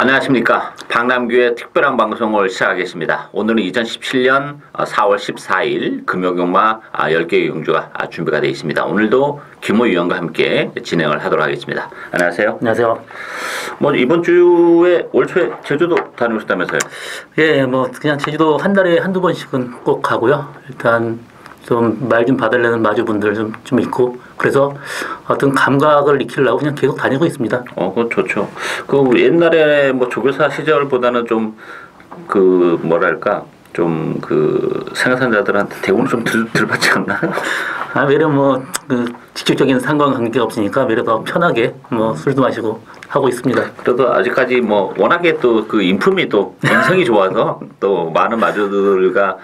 안녕하십니까. 박남규의 특별한 방송을 시작하겠습니다. 오늘은 2017년 4월 14일 금요경마 10개의 경주가 준비가 되어 있습니다. 오늘도 김호 위원과 함께 진행을 하도록 하겠습니다. 안녕하세요. 안녕하세요. 뭐 이번 주에 올 초에 제주도 다녀오셨다면서요? 예, 뭐 그냥 제주도 한 달에 한두 번씩은 꼭 가고요. 일단 좀 말 좀 받으려는 마주분들 좀 있고, 그래서 어떤 감각을 익히려고 그냥 계속 다니고 있습니다. 그거 좋죠. 그 옛날에 뭐 조교사 시절보다는 좀 그 뭐랄까 좀 그 생산자들한테 대우는 좀 덜 받지 않나? 외려 뭐 그 직접적인 상관관계가 없으니까 외려 더 편하게 뭐 술도 마시고 하고 있습니다. 그래도 아직까지 뭐 워낙에 또 그 인품이 또 인성이 좋아서 또 많은 마주들과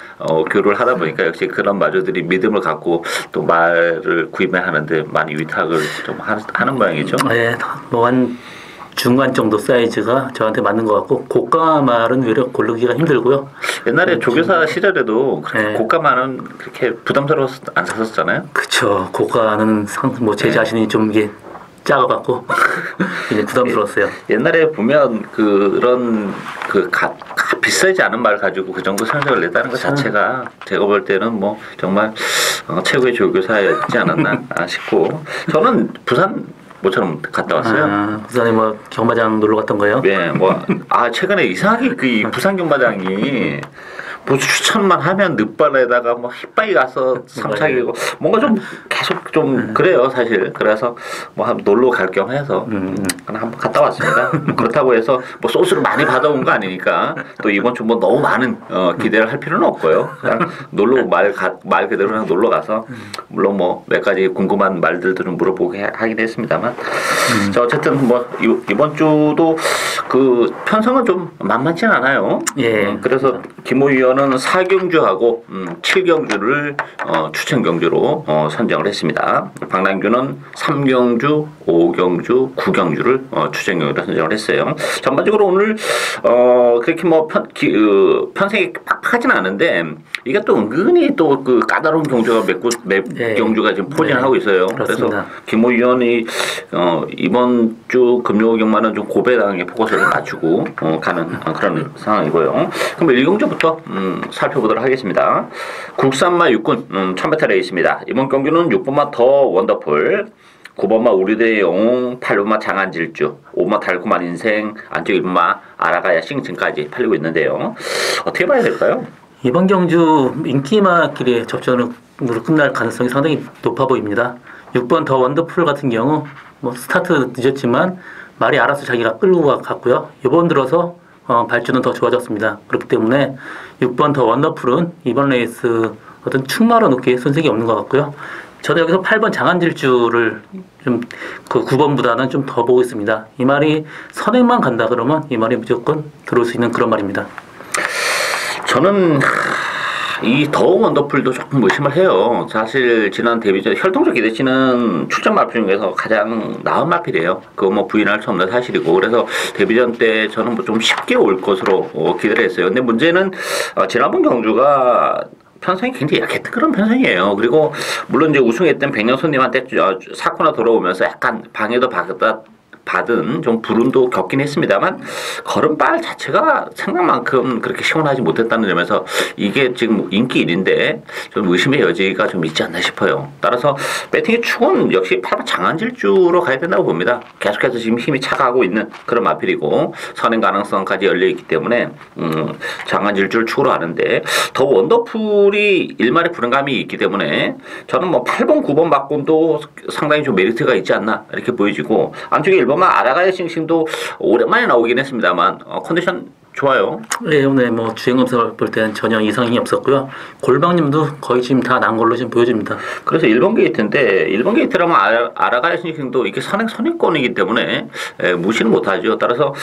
교류를 하다 보니까 역시 그런 마주들이 믿음을 갖고 또 말을 구입을 하는데 많이 위탁을 좀 하는 모양이죠. 네, 뭐 한 중간 정도 사이즈가 저한테 맞는 것 같고, 고가 말은 외려 고르기가 힘들고요. 옛날에 조교사 시절에도 그렇게 고가 말은 그렇게 부담스러워서 안 샀었잖아요. 그렇죠. 고가는 제 자신이 좀 이게 작아갖고 이제 부담스러웠어요. 옛날에 보면 그런 비싸지 않은 말 가지고 그 정도 성적을 냈다는 것 자체가 제가 볼 때는 뭐 정말 최고의 조교사였지 않았나 싶고, 저는 부산 모처럼 갔다 왔어요. 부산에 뭐 경마장 놀러 갔던 거예요? 네, 최근에 이상하게 그 부산 경마장이 뭐 추천만 하면 늦발에다가 뭐 힙바이 가서 삼착이고 뭔가 좀 계속 좀 그래요 사실. 그래서 뭐 한 놀러 갈 겸 해서 그냥 한번 갔다 왔습니다. 그렇다고 해서 뭐 소스를 많이 받아온 거 아니니까 또 이번 주 뭐 너무 많은 기대를 할 필요는 없고요. 그냥 놀러 말 그대로 그냥 놀러 가서 물론 뭐 몇 가지 궁금한 말들도 좀 물어보게 하긴 했습니다만 자, 어쨌든 뭐 이번 주도 그 편성은 좀 만만치 않아요. 예. 그래서 김호 위원은 4경주하고 7경주를 추천 경주로 선정을 했습니다. 박남규는 3경주, 5경주, 9경주를 추천 경주로 선정을 했어요. 전반적으로 오늘 그렇게 뭐 편성이 빡빡하진 않은데 이게 또 은근히 또 그 까다로운 경주가 몇 경주가 지금 포진을 하고 있어요. 그렇습니다. 그래서 김호 위원이 이번 주 금요 경마는 좀 고배당에 포커스를 맞추고 가는 그런 상황이고요. 그럼 1경주부터 살펴보도록 하겠습니다. 국산마 육군 1000m 레이스입니다. 이번 경기는 6번마 더 원더풀, 9번마 우리대의 영웅, 8번마 장안질주, 5번마 달콤한 인생, 안쪽 1번마 아라가야 싱싱까지 팔리고 있는데요. 어떻게 봐야 될까요? 이번 경주 인기마길의 접전으로 끝날 가능성이 상당히 높아 보입니다. 6번 더 원더풀 같은 경우 뭐 스타트 늦었지만 말이 알아서 자기가 끌고 갔고요. 이번 들어서 발주는 더 좋아졌습니다. 그렇기 때문에 6번 더 원더풀은 이번 레이스 어떤 충마로 놓기에 손색이 없는 것 같고요. 저는 여기서 8번 장안질주를 좀 그 9번보다는 좀 더 보고 있습니다. 이 말이 선행만 간다 그러면 이 말이 무조건 들어올 수 있는 그런 말입니다. 저는 이 더 원더풀도 조금 의심을 해요. 사실 지난 데뷔전 혈통적 기대치는 출전 마필 중에서 가장 나은 마필이에요. 그거 뭐 부인할 수 없는 사실이고, 그래서 데뷔전 때 저는 뭐 좀 쉽게 올 것으로 기대를 했어요. 근데 문제는 지난번 경주가 편성이 굉장히 약했던 그런 편성이에요. 그리고 물론 이제 우승했던 백년손님한테 사코나 돌아오면서 약간 방해도 받은 좀 불운도 겪긴 했습니다만 걸음발 자체가 생각만큼 그렇게 시원하지 못했다는 점에서 이게 지금 인기 1인데 좀 의심의 여지가 좀 있지 않나 싶어요. 따라서 배팅의 축은 역시 8번 장안질주로 가야 된다고 봅니다. 계속해서 지금 힘이 차가고 있는 그런 마필이고 선행 가능성까지 열려있기 때문에 장안질주를 축으로 하는데 더 원더풀이 일말의 불안감이 있기 때문에 저는 뭐 8번 9번 바꾼도 상당히 좀 메리트가 있지 않나 이렇게 보여지고, 안쪽에 1번 아라가야 싱싱도 오랜만에 나오긴 했습니다만 컨디션 좋아요. 네, 오늘 뭐 주행검사 볼 때는 전혀 이상이 없었고요. 골방님도 거의 지금 다 난 걸로 지금 보여집니다. 그래서 1번 게이트인데 1번 게이트라면 아라가야 싱싱도 이게 선행권이기 때문에 무시는 못하죠. 따라서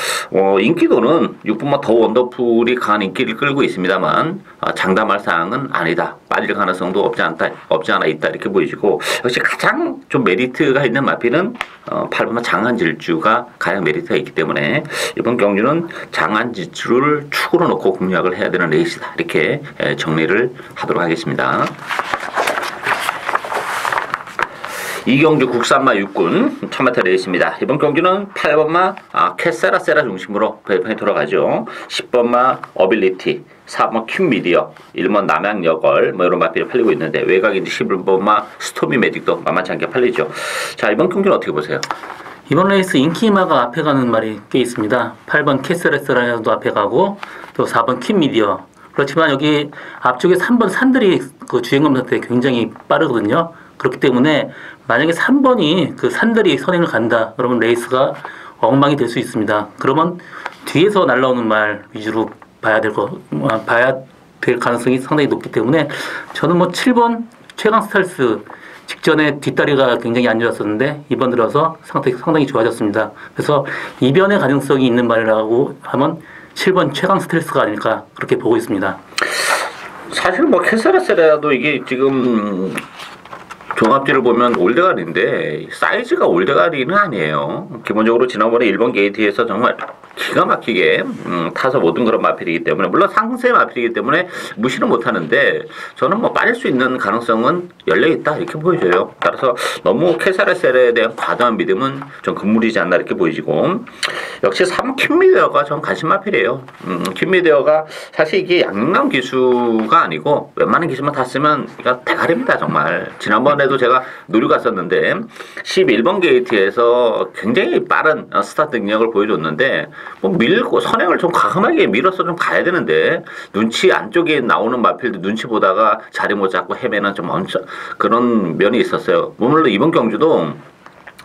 인기도는 6번마 더 원더풀이 강한 인기를 끌고 있습니다만 장담할 사항은 아니다. 빠질 가능성도 없지 않아 있다 이렇게 보이시고, 역시 가장 좀 메리트가 있는 마필은 8번마 장안질주가 가장 메리트가 있기 때문에 이번 경주는 장안질주를 축으로 놓고 공략을 해야 되는 레이스다 이렇게 정리를 하도록 하겠습니다. 이경주 국산마 육군 참마타 레이스입니다. 이번 경주는 8번마 캐세라세라 중심으로 배판이 돌아가죠. 10번마 어빌리티, 4번 큐미디어, 1번 남양여걸 뭐 이런 마필이 팔리고 있는데 외곽에 11번마 스토미 매직도 만만치 않게 팔리죠. 자, 이번 경주는 어떻게 보세요? 이번 레이스 인기마가 앞에 가는 말이 꽤 있습니다. 8번 캐스레스라도 앞에 가고 또 4번 킴미디어. 그렇지만 여기 앞쪽에 3번 산들이 그 주행검 상태 굉장히 빠르거든요. 그렇기 때문에 만약에 3번이 그 산들이 선행을 간다 그러면 레이스가 엉망이 될 수 있습니다. 그러면 뒤에서 날라오는 말 위주로 봐야 될 가능성이 상당히 높기 때문에 저는 뭐 7번 최강 스탈스 직전에 뒷다리가 굉장히 안 좋았었는데 이번 들어서 상당히 좋아졌습니다. 그래서 이변의 가능성이 있는 말이라고 하면 7번 최강 스트레스가 아닐까 그렇게 보고 있습니다. 사실 뭐 캐세라세라도 이게 지금 종합지를 보면 올드가리인데 사이즈가 올드가리는 아니에요. 기본적으로 지난번에 일본 게이트에서 정말 기가 막히게 타서 모든 그런 마필이기 때문에 물론 상세 마필이기 때문에 무시는 못하는데 저는 뭐 빠질 수 있는 가능성은 열려있다 이렇게 보여져요. 따라서 너무 캐사레셀에 대한 과도한 믿음은 좀 금물이지 않나 이렇게 보이지고 역시 3 킴미디어가 좀 관심 마필이에요. 킴미디어가 사실 이게 양남 기수가 아니고 웬만한 기수만 탔으면 이거 대가리입니다 정말. 지난번에도 제가 노려 갔었는데 11번 게이트에서 굉장히 빠른 스타트 능력을 보여줬는데 뭐 밀고 선행을 좀 과감하게 밀어서 좀 가야 되는데 눈치 안쪽에 나오는 마필도 눈치 보다가 자리 못 잡고 헤매는 좀 그런 면이 있었어요. 물론 이번 경주도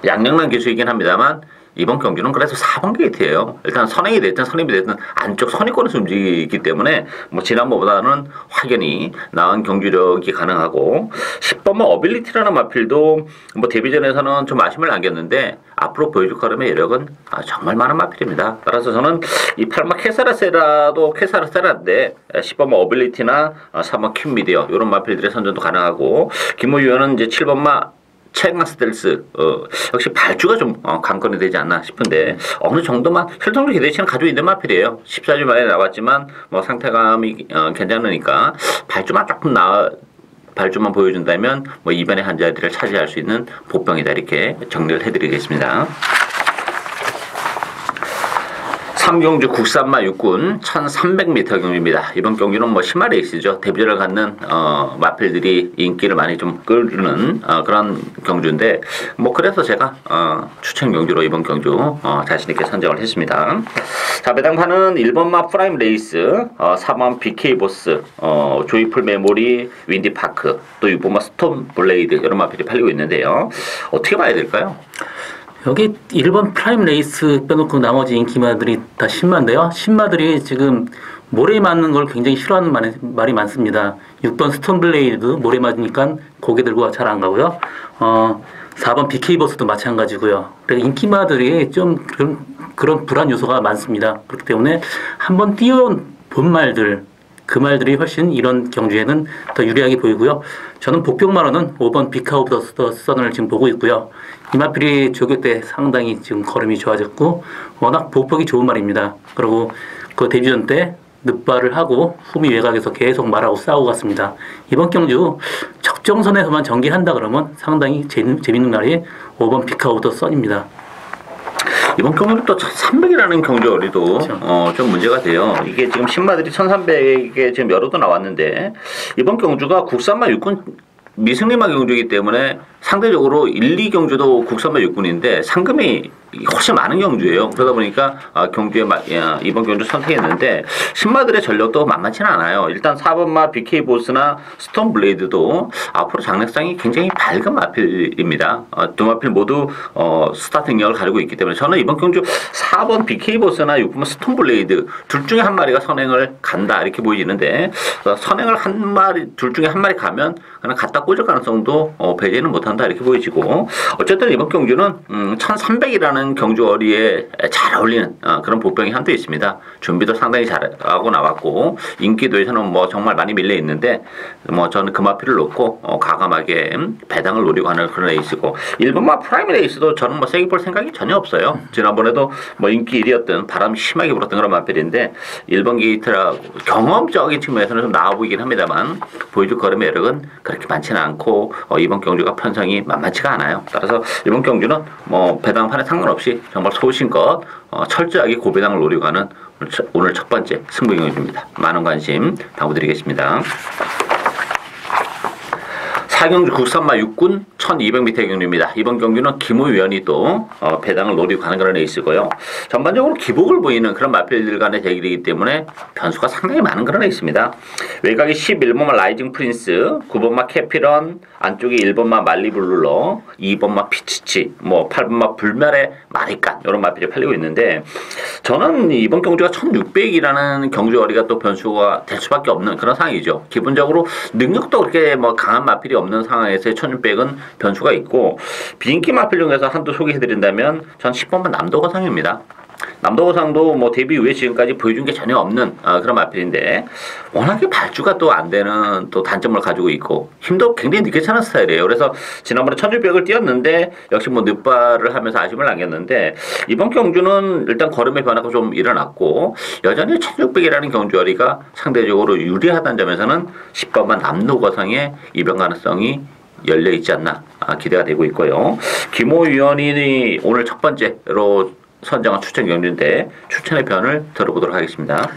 양양란 기수이긴 합니다만 이번 경주는 그래서 4번 게이트예요. 일단 선행이 됐든 선임이 됐든 안쪽 선의권에서 움직이기 때문에 뭐 지난번보다는 확연히 나은 경주력이 가능하고 10번만 어빌리티라는 마필도 뭐 데뷔전에서는 좀 아쉬움을 남겼는데 앞으로 보여줄 거름의 여력은 정말 많은 마필입니다. 따라서 저는 이 8번 캐사라세라도 캐사라세라인데 10번만 어빌리티나 3번 큐미디어 이런 마필들의 선전도 가능하고 김호유는 이제 7번만 최강 스텔스 역시 발주가 좀 관건이 되지 않나 싶은데 어느 정도만 혈통적 기대치는 가지고 있는 마필이에요. 14주 만에 나왔지만 뭐 상태감이 괜찮으니까 발주만 보여준다면 뭐 이변의 한 자리를 차지할 수 있는 보병이다 이렇게 정리를 해드리겠습니다. 삼경주 국산마 육군 1300m 경주입니다. 이번 경주는 뭐 심화 레이스죠. 데뷔를 갖는 마필들이 인기를 많이 좀 끌는 그런 경주인데 뭐 그래서 제가 추천 경주로 이번 경주 자신 있게 선정을 했습니다. 자, 배당판은 1번마 프라임 레이스, 4번 BK 보스, 조이풀 메모리, 윈디파크, 또 6번마 스톰 블레이드 이런 마필이 팔리고 있는데요. 어떻게 봐야 될까요? 여기 1번 프라임 레이스 빼놓고 나머지 인기마들이 다 신마인데요. 신마들이 지금 모래 맞는 걸 굉장히 싫어하는 말이 많습니다. 6번 스톤블레이드 모래 맞으니까 고개 들고 잘 안 가고요. 4번 BK버스도 마찬가지고요. 그래서 인기마들이 좀 그런 불안 요소가 많습니다. 그렇기 때문에 한번 띄워본 말들 그 말들이 훨씬 이런 경주에는 더 유리하게 보이고요. 저는 복병마로는 5번 비카 오브 더 선을 지금 보고 있고요. 이 마필이 조교 때 상당히 지금 걸음이 좋아졌고 워낙 보폭이 좋은 말입니다. 그리고 그 데뷔전 때 늑발을 하고 후미 외곽에서 계속 말하고 싸우고 갔습니다. 이번 경주 적정선에서만 전개한다 그러면 상당히 재밌는 말이 5번 비카 오브 더 선입니다. 이번 경주는 또 1300이라는 경주거리도 그렇죠. 좀 문제가 돼요. 이게 지금 신마들이 1300에 지금 여러 도 나왔는데 이번 경주가 국산마 육군 미승리마 경주이기 때문에 상대적으로 1, 2경주도 국산마 육군인데 상금이 훨씬 많은 경주예요. 그러다 보니까 이번 경주 선택했는데 신마들의 전력도 만만치는 않아요. 일단 4번마 BK 보스나 스톤 블레이드도 앞으로 장래성이 굉장히 밝은 마필입니다. 두 마필 모두 스타트 능력을 가지고 있기 때문에 저는 이번 경주 4번 BK 보스나 6번 스톤 블레이드 둘 중에 한 마리가 선행을 간다 이렇게 보이는데 선행을 둘 중에 한 마리 가면 그냥 갖다 꽂을 가능성도 배제는 못한다 이렇게 보여지고 어쨌든 이번 경주는 1300이라는 경주거리에 잘 어울리는 그런 보병이 한두 있습니다. 준비도 상당히 잘하고 나왔고 인기도에서는 뭐 정말 많이 밀려 있는데 뭐 저는 그 마필을 놓고 과감하게 배당을 노리고 하는 그런 레이스고 1번마 프라임 레이스도 저는 뭐 세게 볼 생각이 전혀 없어요. 지난번에도 뭐 인기 1위였던 바람이 심하게 불었던 그런 마필인데 1번 게이트라고 경험적인 측면에서는 좀 나아 보이긴 합니다만 보여줄 걸음의 여력은 그렇게 많지는 않고 이번 경주가 편성 편성이 만만치가 않아요. 따라서 이번 경주는 뭐 배당판에 상관없이 정말 소신껏 철저하게 고배당을 노리고 가는 오늘 첫 번째 승부 경주입니다. 많은 관심 당부드리겠습니다. 4경주 국산마 6군 1200m 경주입니다. 이번 경주는 김호 위원이 또 배당을 노리고 가는 그런 레이스고요. 전반적으로 기복을 보이는 그런 마필들 간의 대결이기 때문에 변수가 상당히 많은 그런 레이스입니다. 외곽이 11번마 라이징 프린스, 9번마 캐피런, 안쪽에 1번마 말리블룰러, 2번마 피치치, 뭐 8번마 불멸의 마리깐 이런 마필이 팔리고 있는데 저는 이번 경주가 1600이라는 경주거리가 또 변수가 될 수밖에 없는 그런 상황이죠. 기본적으로 능력도 그렇게 뭐 강한 마필이 없는 상황에서의 1600은 변수가 있고 비인기 마필 중에서 한두 소개해드린다면 전 10번만 남도거상입니다. 남도거상도 뭐 데뷔 이후에 지금까지 보여준 게 전혀 없는 그런 마필인데 워낙에 발주가 또 안 되는 또 단점을 가지고 있고 힘도 굉장히 늦게 차는 스타일이에요. 그래서 지난번에 1600을 뛰었는데 역시 뭐 늦발을 하면서 아쉬움을 남겼는데 이번 경주는 일단 걸음의 변화가 좀 일어났고 여전히 1600이라는 경주거리가 상대적으로 유리하다는 점에서는 10번만 남도거상의 이변 가능성이 열려 있지 않나 기대가 되고 있고요. 김호 위원이 오늘 첫 번째로 선정한 추천 경주인데 추천의 변을 들어보도록 하겠습니다.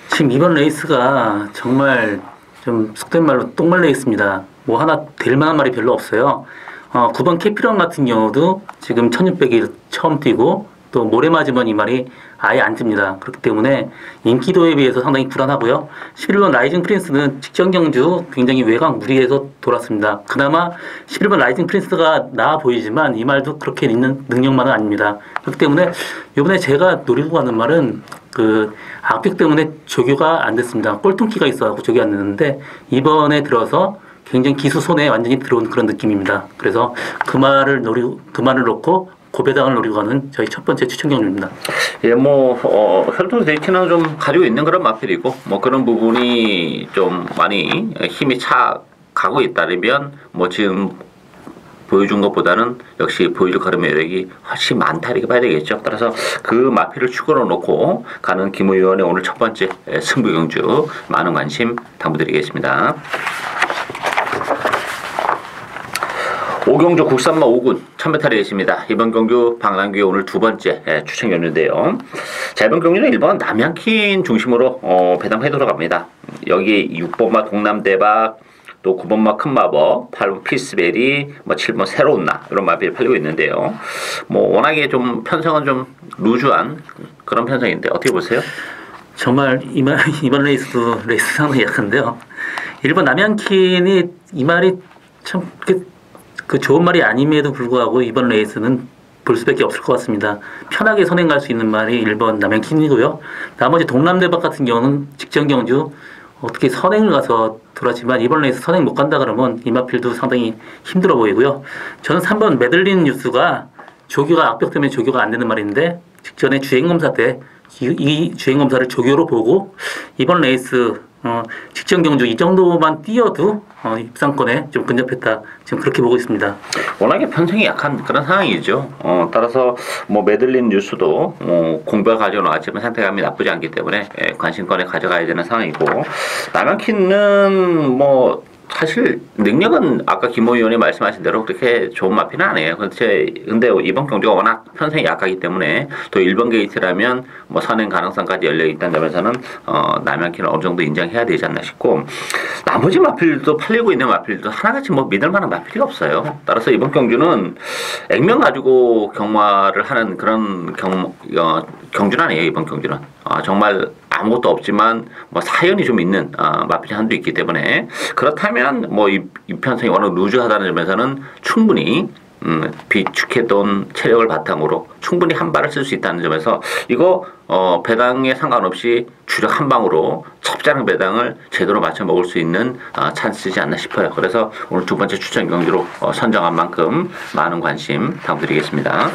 지금 이번 레이스가 정말 좀 속된 말로 똥말 레이스입니다. 뭐 하나 될 만한 말이 별로 없어요. 9번 캐피런 같은 경우도 지금 1600이 처음 뛰고 또 모래 맞으면 이 말이 아예 안 뜹니다. 그렇기 때문에 인기도에 비해서 상당히 불안하고요. 11번 라이징 프린스는 직전 경주 굉장히 외곽 무리해서 돌았습니다. 그나마 11번 라이징 프린스가 나아 보이지만 이 말도 그렇게 있는 능력만은 아닙니다. 그렇기 때문에 이번에 제가 노리고 가는 말은 그 악백 때문에 조교가 안 됐습니다. 꼴통기가 있어서 조교 안 됐는데 이번에 들어서 굉장히 기수 손에 완전히 들어온 그런 느낌입니다. 그래서 그 말을 놓고 고배당을 노리고 가는 저희 첫 번째 추천 경주입니다. 예, 혈통 데이트는 좀 가지고 있는 그런 마필이고, 뭐 그런 부분이 좀 많이 힘이 차 가고 있다면, 뭐 지금 보여준 것보다는 역시 보여줄 걸음의 여력이 훨씬 많다 이렇게 봐야 되겠죠. 따라서 그 마필을 축으로 놓고 가는 김호 의원의 오늘 첫 번째 승부 경주 많은 관심 당부드리겠습니다. 5경주 국산마 5군 1000m 레이스입니다. 이번 경주 방랑규의 오늘 두 번째 추천 경주인데요. 자, 이번 경주는 1번 남양킨 중심으로 배당해 들어갑니다. 여기 6번마 동남대박, 또 9번마 큰마법, 8번 피스베리, 뭐 7번 새로운 나 이런 마필이 팔리고 있는데요. 뭐 워낙에 좀 편성은 좀 루즈한 그런 편성인데 어떻게 보세요? 정말 이번 레이스도 레이스 상당히 약한데요. 1번 남양킨이 이 말이 참 그 좋은 말이 아님에도 불구하고 이번 레이스는 볼 수밖에 없을 것 같습니다. 편하게 선행 갈 수 있는 말이 1번 남양킨이고요. 나머지 동남대박 같은 경우는 직전 경주 어떻게 선행을 가서 돌았지만 이번 레이스 선행 못 간다 그러면 이마필도 상당히 힘들어 보이고요. 저는 3번 메들린 뉴스가 조교가 악벽 때문에 조교가 안 되는 말인데 직전에 주행검사 때 이 주행검사를 조교로 보고 이번 레이스 직전 경주 이 정도만 뛰어도 입상권에 좀 근접했다. 지금 그렇게 보고 있습니다. 워낙에 편성이 약한 그런 상황이죠. 따라서 뭐 메들린 뉴스도 공부가 가지고 나왔지만 상태감이 나쁘지 않기 때문에 관심권에 가져가야 되는 상황이고 남양킨은 뭐 사실 능력은 아까 김호 의원이 말씀하신 대로 그렇게 좋은 마피는 아니에요. 근데 이번 경주가 워낙 편성이 약하기 때문에 또 1번 게이트라면 뭐 선행 가능성까지 열려 있다는 점에서는 남양키는 어느 정도 인정해야 되지 않나 싶고 나머지 마필도 팔리고 있는 마필도 하나같이 뭐 믿을 만한 마필이 없어요. 따라서 이번 경주는 액면 가지고 경마를 하는 그런 경주는 아니에요. 이번 경주는 정말 아무것도 없지만 뭐 사연이 좀 있는 마필이 한도 있기 때문에 그렇다면 뭐 이 편성이 워낙 루즈하다는 점에서는 충분히 비축해둔 체력을 바탕으로 충분히 한 발을 쓸 수 있다는 점에서 이거 배당에 상관없이 주력 한 방으로 첩자랑 배당을 제대로 맞춰 먹을 수 있는 찬스이지 않나 싶어요. 그래서 오늘 두 번째 추천 경기로 선정한 만큼 많은 관심 당부드리겠습니다.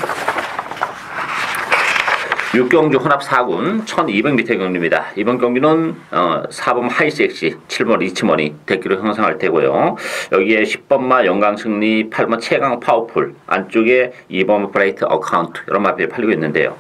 6경주 혼합 4군 1200m 경주입니다. 이번 경기는 4번 하이섹시, 7번 리치머니 대기로 형성할 테고요. 여기에 10번마 영광승리, 8번 최강 파워풀, 안쪽에 2번 브라이트 어카운트 이런 마필이 팔리고 있는데요.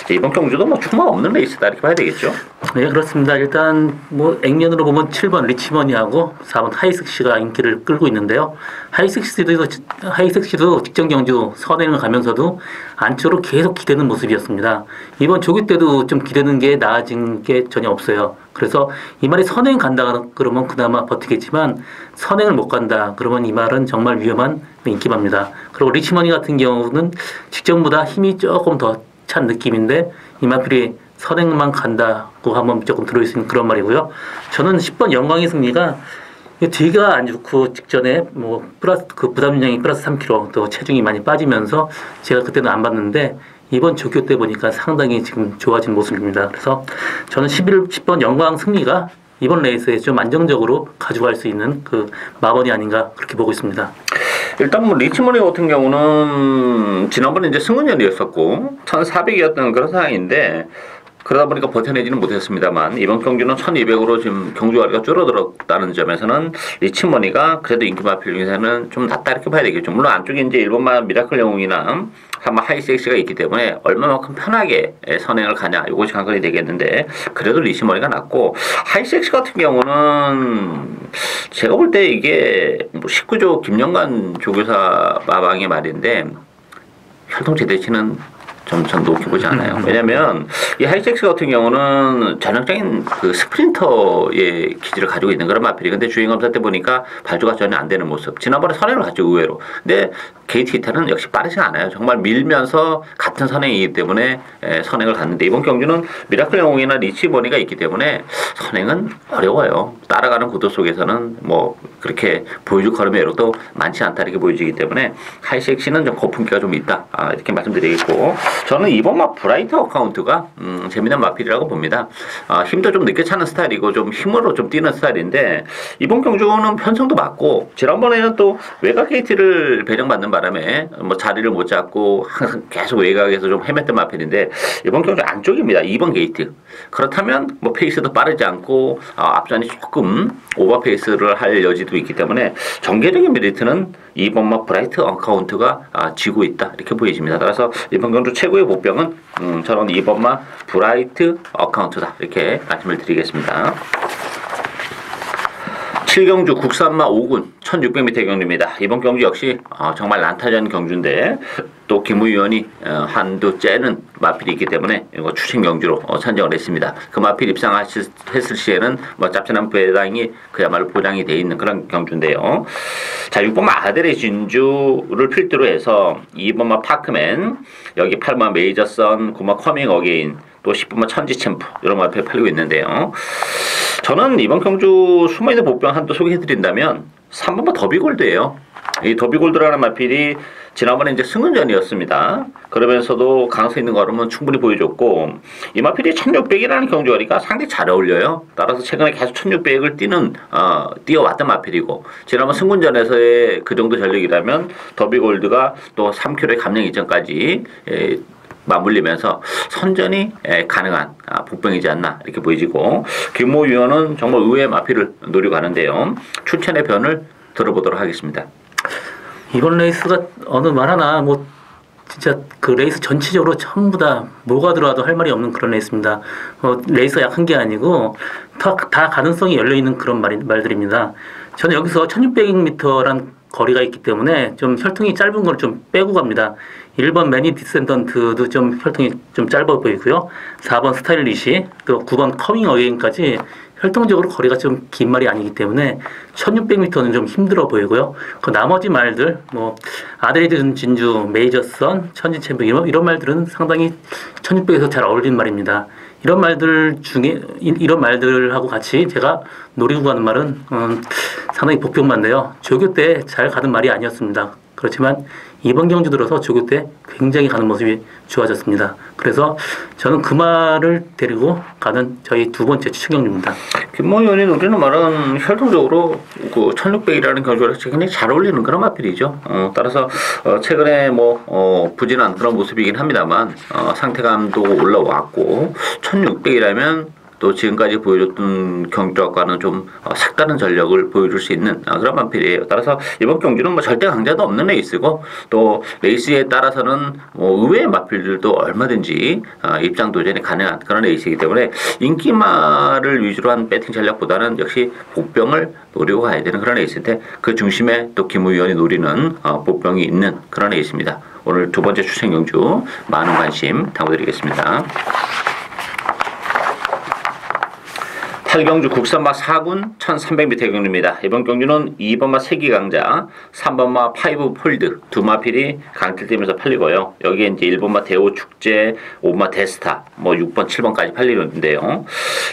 이번 경주도 뭐 충만 없는 레이스다 이렇게 봐야 되겠죠. 네, 그렇습니다. 일단 뭐 액면으로 보면 7번 리치머니하고 4번 하이섹시가 인기를 끌고 있는데요. 하이섹시도 직전 경주 선행을 가면서도 안쪽으로 계속 기대는 모습이었습니다. 이번 조기 때도 좀 기대는 게 나아진 게 전혀 없어요. 그래서 이 말이 선행 간다 그러면 그나마 버티겠지만 선행을 못 간다 그러면 이 말은 정말 위험한 인기마입니다. 그리고 리치머니 같은 경우는 직전보다 힘이 조금 더 찬 느낌인데 이마필이 선행만 간다고 하면 조금 들어있는 그런 말이고요. 저는 10번 영광의 승리가 뒤가 안 좋고 직전에 뭐 플러스 그 부담량이 플러스 3kg 또 체중이 많이 빠지면서 제가 그때는 안 봤는데 이번 조교 때 보니까 상당히 지금 좋아진 모습입니다. 그래서 저는 10번 영광 승리가 이번 레이스에 좀 안정적으로 가져갈 수 있는 그 마번이 아닌가 그렇게 보고 있습니다. 일단 뭐 리치머니 같은 경우는 지난번에 이제 승은연이었었고 1,400이었던 그런 상황인데 그러다 보니까 버텨내지는 못했습니다만 이번 경주는 1,200으로 지금 경주거리가 줄어들었다는 점에서는 리치머니가 그래도 인기마필 중에서는 좀 낫다 이렇게 봐야 되겠죠. 물론 안쪽에 이제 일본만 미라클 영웅이나 한번 하이섹시가 있기 때문에 얼마만큼 편하게 선행을 가냐 이것이 관건이 되겠는데 그래도 리치머니가 낫고 하이섹시 같은 경우는 제가 볼 때 이게 뭐 19조 김영관 조교사 마방의 말인데 혈통 제대치는 전 높게 보지 않아요. 왜냐면 이 하이섹스 같은 경우는 전형적인 그 스프린터의 기질을 가지고 있는 그런 마필이. 근데 주행 검사 때 보니까 발주가 전혀 안 되는 모습. 지난번에 선행을 갔죠 의외로. 근데 게이트 히터는 역시 빠르지 않아요. 정말 밀면서 같은 선행이기 때문에 선행을 갔는데 이번 경주는 미라클 영웅이나 리치머니가 있기 때문에 선행은 어려워요. 따라가는 구도 속에서는 뭐 그렇게 보여줄 걸음의 여력도 많지 않다 이렇게 보여지기 때문에 하이섹시는 좀 거품기가 좀 있다 이렇게 말씀드리겠고 저는 이번 막 브라이트 어카운트가 재미난 마필이라고 봅니다. 힘도 좀 늦게 차는 스타일이고 좀 힘으로 좀 뛰는 스타일인데 이번 경주는 편성도 맞고 지난번에는 또 외곽 게이트를 배정받는 바람에 뭐 자리를 못 잡고 항상 계속 외곽에서 좀 헤맸던 마필인데 이번 경주 안쪽입니다. 2번 게이트. 그렇다면 뭐 페이스도 빠르지 않고 앞전이 조금 오버 페이스를 할 여지도 있기 때문에 전개적인 메리트는 이번 막 브라이트 어카운트가 지고 있다 이렇게 보여집니다. 따라서 이번 경주 최고의 보병은 저는 이번 막 브라이트 어카운트다 이렇게 말씀을 드리겠습니다. 7경주 국산마 5군 1600m 경주입니다. 이번 경주 역시 정말 난타전 경주인데 또 김우 의원이 한두 째는 마필이 있기 때문에 이거 추천 경주로 선정을 했습니다. 그 마필 입상했을 시에는 뭐 짭짤한 배당이 그야말로 보장이 돼 있는 그런 경주인데요. 자 6번마 아델의 진주를 필두로 해서 2번마 파크맨 여기 8번마 메이저선 9번마 커밍 어게인 또 10번마 천지 챔프 이런 마필 팔리고 있는데요. 저는 이번 경주 숨어있는 복병 한도 소개해드린다면 3번마 더비골드예요. 이 더비골드라는 마필이 지난번에 이제 승은전이었습니다. 그러면서도 가능성 있는 걸음은 충분히 보여줬고 이 마필이 1600이라는 경주거리가 상당히 잘 어울려요. 따라서 최근에 계속 1600을 뛰어왔던 마필이고 지난번 승군전에서의 그 정도 전력이라면 더비골드가 또 3km의 감량 이전까지 맞물리면서 선전이 가능한 복병이지 않나 이렇게 보여지고 김모 위원은 정말 의외의 마필을 노리고 가는데요. 출전의 변을 들어보도록 하겠습니다. 이번 레이스가 어느 말 하나 뭐 진짜 그 레이스 전체적으로 전부 다 뭐가 들어와도 할 말이 없는 그런 레이스입니다. 레이스가 약한 게 아니고 다 가능성이 열려 있는 그런 말들입니다. 저는 여기서 1600m란 거리가 있기 때문에 좀 혈통이 짧은 걸 좀 빼고 갑니다. 1번 매니 디센던트도 좀 혈통이 좀 짧아 보이고요. 4번 스타일리시 또 9번 커밍 어게인까지 혈통적으로 거리가 좀 긴 말이 아니기 때문에 1600m는 좀 힘들어 보이고요. 그 나머지 말들 뭐 아드레이드 진주, 메이저선, 천지 챔프 이런 말들은 상당히 1600에서 잘 어울리는 말입니다. 이런 말들 중에 이런 말들하고 같이 제가 노리고 가는 말은 상당히 복병만인데요. 조교 때 잘 가는 말이 아니었습니다. 그렇지만 이번 경주 들어서 조교 때 굉장히 가는 모습이 좋아졌습니다. 그래서 저는 그 말을 데리고 가는 저희 두 번째 추천 경주입니다. 김모 의원이 노리는 말은 혈통적으로 그 1600이라는 경주가 굉장히 잘 어울리는 그런 마필이죠. 따라서 최근에 뭐 부진한 그런 모습이긴 합니다만 상태감도 올라왔고 1600이라면 또 지금까지 보여줬던 경주와는 좀 색다른 전력을 보여줄 수 있는 그런 마필이에요. 따라서 이번 경주는 뭐 절대 강자도 없는 레이스고 또 레이스에 따라서는 뭐 의외의 마필들도 얼마든지 입장 도전이 가능한 그런 레이스이기 때문에 인기마를 위주로 한 배팅 전략보다는 역시 복병을 노리고 가야 되는 그런 레이스인데 그 중심에 또 김우 위원이 노리는 복병이 있는 그런 레이스입니다. 오늘 두 번째 추천 경주 많은 관심 당부드리겠습니다. 8경주 국산마 4군 1300m 경주입니다. 이번 경주는 2번마 세기 강자, 3번마 파이브 폴드 두 마필이 강til되면서 팔리고요. 여기에 이제 1번마 대호 축제, 5번마 데스타, 뭐 6번, 7번까지 팔리는데요.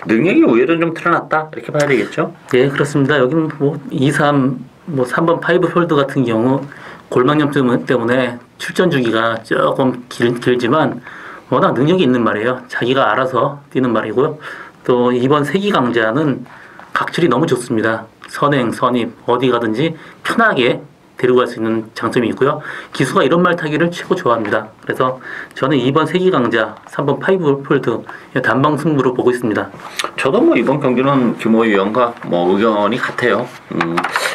능력이 의외로 좀 드러났다 이렇게 봐야 되겠죠? 예, 그렇습니다. 여기는 뭐 2, 3, 뭐 3번 파이브 폴드 같은 경우 골망염 때문에 출전 주기가 조금 길지만 워낙 능력이 있는 말이에요. 자기가 알아서 뛰는 말이고요. 또 이번 세기 강자는 각출이 너무 좋습니다. 선행, 선입 어디 가든지 편하게 데리고 갈 수 있는 장점이 있고요. 기수가 이런 말 타기를 최고 좋아합니다. 그래서 저는 2번 세기 강자, 3번 파이브 폴드 단방 승부로 보고 있습니다. 저도 뭐 이번 경기는 규모 위원과 뭐 의견이 같아요.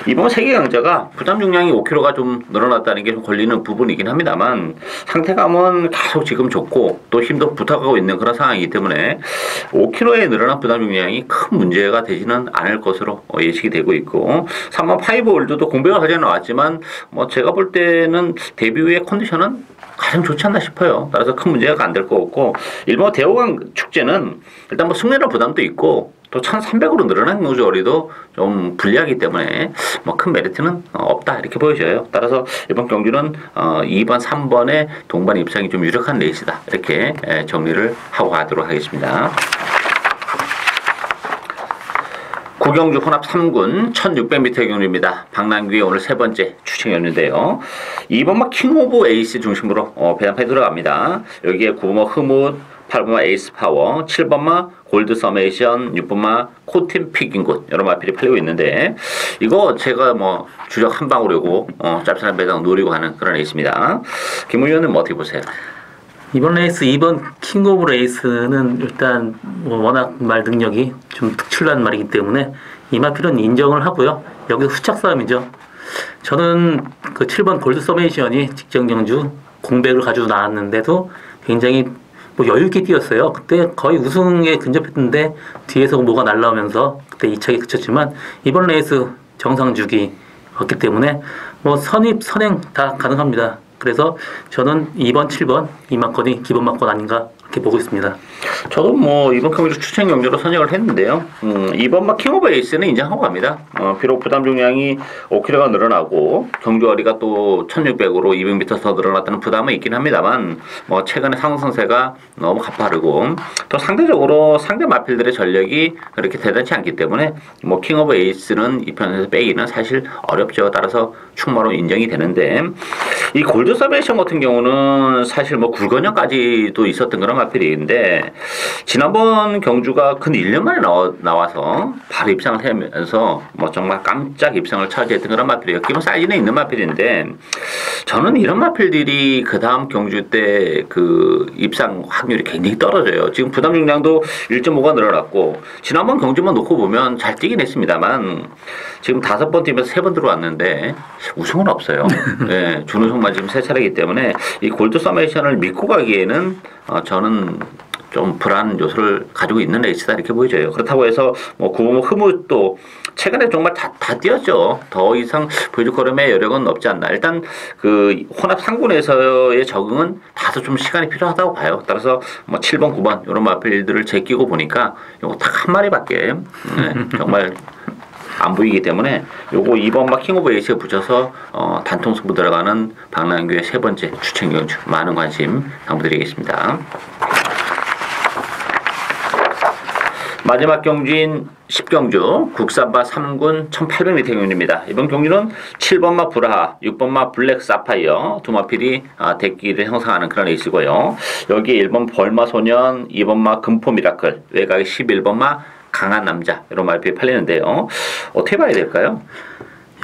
이번 세계 강자가 부담 중량이 5kg가 좀 늘어났다는 게 좀 걸리는 부분이긴 합니다만 상태감은 계속 지금 좋고 또 힘도 붙어가고 있는 그런 상황이기 때문에 5kg의 늘어난 부담 중량이 큰 문제가 되지는 않을 것으로 예측이 되고 있고 3번 파이브 월드도 공백을 가져 나왔지만 뭐 제가 볼 때는 데뷔 후의 컨디션은 가장 좋지 않나 싶어요. 따라서 큰 문제가 안 될 것 같고 일본 대호강 축제는 일단 뭐 승리라 부담도 있고 또 1300으로 늘어난 경주거리도 좀 불리하기 때문에 뭐 큰 메리트는 없다 이렇게 보여져요. 따라서 이번 경주는 2번, 3번의 동반 입상이 좀 유력한 레이스다 이렇게 정리를 하고 가도록 하겠습니다. 구경주 혼합 3군 1600m 경주입니다. 박남규의 오늘 세 번째 추천이었는데요. 2번마 킹 오브 에이스 중심으로 배당패 들어갑니다. 여기에 9번마 흐뭇, 8번마 에이스 파워, 7번마 골드 서메이션, 6번마 코틴 픽인굿 여러 마필이 팔리고 있는데 이거 제가 뭐 주력 한 방울이고 짭짤한 배당 노리고 하는 그런 레이스입니다. 김 의원은 뭐 어떻게 보세요? 이번 레이스 2번 킹 오브 레이스는 일단 뭐 워낙 말 능력이 좀 특출난 말이기 때문에 이 마필은 인정을 하고요. 여기서 후착 싸움이죠. 저는 그 7번 골드 서메이션이 직전 경주 공백을 가지고 나왔는데도 굉장히 뭐 여유있게 뛰었어요. 그때 거의 우승에 근접했는데 뒤에서 뭐가 날라오면서 그때 2차게 그쳤지만 이번 레이스 정상 주기였기 때문에 뭐 선입, 선행 다 가능합니다. 그래서 저는 2번, 7번 이 막건이 기본 막건 아닌가 그렇게 보고 있습니다. 저도 뭐 이번 경주 추천 경주로 선정을 했는데요. 2번 막 킹 오브 에이스는 인정하고 갑니다. 비록 부담 중량이 5kg가 늘어나고 경주거리가 또 1600으로 200m 더 늘어났다는 부담은 있긴 합니다만 뭐 최근의 상승세가 너무 가파르고 또 상대적으로 상대 마필들의 전력이 그렇게 대단치 않기 때문에 뭐 킹 오브 에이스는 이 편에서 빼기는 사실 어렵죠. 따라서 충마로 인정이 되는데 이 골드 서베이션 같은 경우는 사실 뭐 굴건형까지도 있었던 그런 마필인데 지난번 경주가 근 1년 만에 나와서 바로 입상을 하면서 뭐 정말 깜짝 입상을 차지했던 그런 마필이에요. 기본 사이즈는 있는 마필인데 저는 이런 마필들이 그 다음 경주 때 그 입상 확률이 굉장히 떨어져요. 지금 부담 중량도 1.5가 늘어났고 지난번 경주만 놓고 보면 잘 뛰긴 했습니다만 지금 5번 뛰면서 3번 들어왔는데 우승은 없어요. 네, 준우승만 지금 3차례이기 때문에 이 골드 서메이션을 믿고 가기에는 저는 좀 불안 요소를 가지고 있는 레이스다 이렇게 보여져요. 그렇다고 해서 뭐 구보모 흐뭇도 최근에 정말 다 뛰었죠. 더 이상 보여줄 거름의 여력은 없지 않나. 일단 그 혼합 상군에서의 적응은 다소 좀 시간이 필요하다고 봐요. 따라서 뭐 7번, 9번 이런 마필들을 제끼고 보니까 요거 딱 한 마리밖에 정말 안 보이기 때문에 요거 2번 막 킹 오브 에이스에 붙여서 단통 승부 들어가는 박남규의 세 번째 추천 경주 많은 관심 당부드리겠습니다. 마지막 경주인 10경주 국산바 3군 1800m 경주입니다. 이번 경주는 7번마 브라하, 6번마 블랙 사파이어 두 마필이 대기를 형성하는 그런 레이스고요. 여기에 1번 벌마 소년, 2번마 금포 미라클, 외곽에 11번마 강한 남자 이런 마필이 팔리는데요. 어떻게 봐야 될까요?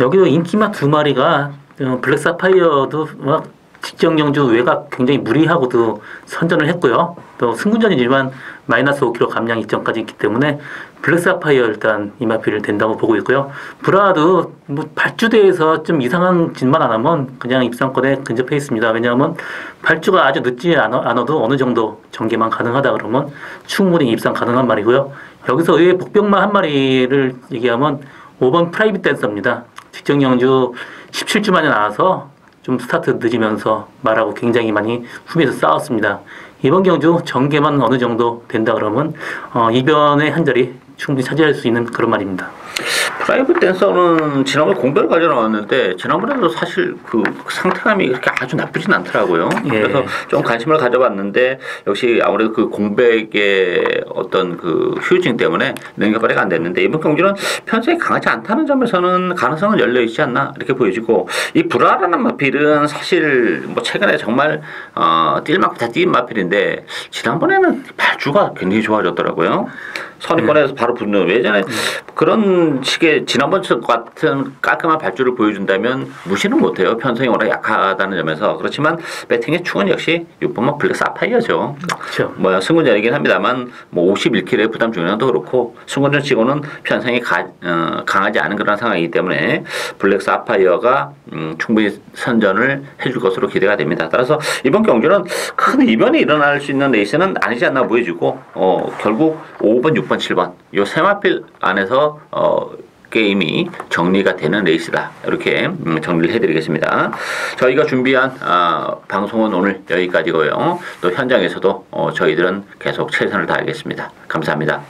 여기도 인기마 두 마리가 블랙 사파이어도 막 직정 경주 외곽 굉장히 무리하고도 선전을 했고요. 또 승군전이지만 마이너스 5kg 감량 이점까지 있기 때문에 블랙사파이어 일단 이마필 된다고 보고 있고요. 브라도 뭐 발주대에서 좀 이상한 짓만 안 하면 그냥 입상권에 근접해 있습니다. 왜냐하면 발주가 아주 늦지 않아도 어느 정도 전개만 가능하다 그러면 충분히 입상 가능한 말이고요. 여기서 의외 복병마 한 마리를 얘기하면 5번 프라이빗 댄서입니다. 직정 경주 17주 만에 나와서 좀 스타트 늦으면서 말하고 굉장히 많이 후미에서 싸웠습니다. 이번 경주 전개만 어느 정도 된다 그러면 이변의 한 자리 충분히 차지할 수 있는 그런 말입니다. 프라이빗 댄서는 지난번에 공백을 가져 나왔는데 지난번에도 사실 그 상태감이 그렇게 아주 나쁘진 않더라고요. 예. 그래서 좀 관심을 가져봤는데 역시 아무래도 그 공백의 어떤 그 휴징 때문에 능력 발휘가 안 됐는데 이번 경기는 편성이 강하지 않다는 점에서는 가능성은 열려 있지 않나 이렇게 보여지고 이 브라라는 마필은 사실 뭐 최근에 정말 뛸 만큼 다 뛴 마필인데 지난번에는 발주가 굉장히 좋아졌더라고요. 선입권에서 바로 붙는 예전에 그런 식의 지난번 같은 깔끔한 발주를 보여준다면 무시는 못해요. 편성이 워낙 약하다는 점에서. 그렇지만 배팅의 축은 역시 6번만 블랙 사파이어죠. 그렇죠. 뭐 승군전이긴 합니다만 뭐 51kg의 부담 중량도 그렇고 승군전 치고는 편성이 강하지 않은 그런 상황이기 때문에 블랙 사파이어가 충분히 선전을 해줄 것으로 기대가 됩니다. 따라서 이번 경주는 큰 이변이 일어날 수 있는 레이스는 아니지 않나 보여지고 결국 5번, 6번, 7번 요 세 마필 안에서 게임이 정리가 되는 레이스다. 이렇게 정리를 해드리겠습니다. 저희가 준비한 방송은 오늘 여기까지고요. 또 현장에서도 저희들은 계속 최선을 다하겠습니다. 감사합니다.